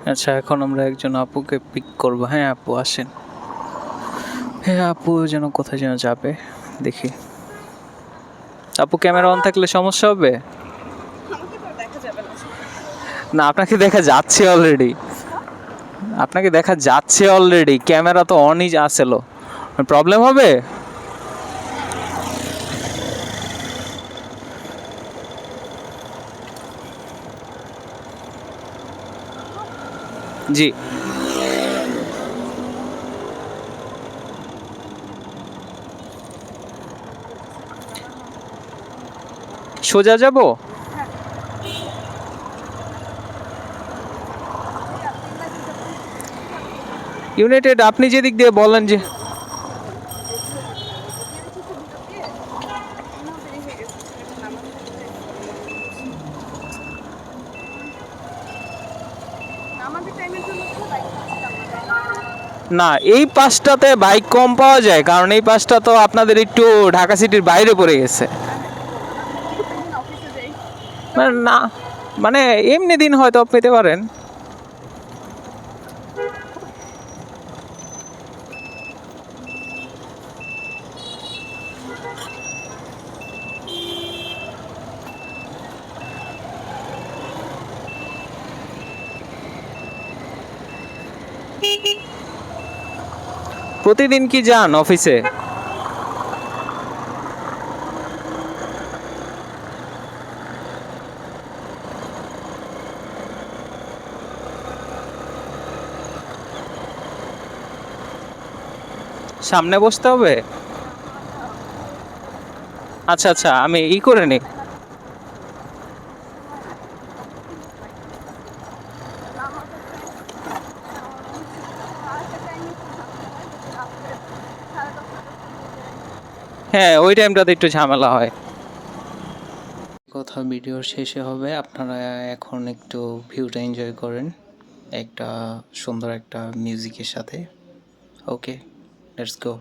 আচ্ছা, এখন আমরা একজন আপুকে পিক করবো। হ্যাঁ আপু আসেন। হ্যাঁ আপু যেন কোথায় যেন যাবে, দেখি। আপু ক্যামেরা অন থাকলে সমস্যা হবে? না, আপনাকে দেখা যাচ্ছে অলরেডি। আপনাকে দেখা যাচ্ছে অলরেডি, ক্যামেরা তো অনই আসেলো। প্রবলেম হবে? জি। সোজা যাব? ইউনাইটেড আপনি যেদিক দিয়ে বলেন যে। না, এই পাশটাতে বাইক কম পাওয়া যায়, কারণ এই পাশটা তো আপনাদের একটু ঢাকা সিটির বাইরে পড়ে গেছে। মানে না, মানে এমনি দিন হয়তো পেতে পারেন। প্রতিদিন কি যান অফিসে? সামনে বসতে হবে? আচ্ছা আচ্ছা, আমি করে নিই। হ্যাঁ, ওই টাইমটাতে একটু ঝামেলা হয়। কথা ভিডিওর শেষে হবে, আপনারা এখন একটু ভিউটা এনজয় করেন একটা সুন্দর একটা মিউজিকের সাথে। ওকে, লেটস গো।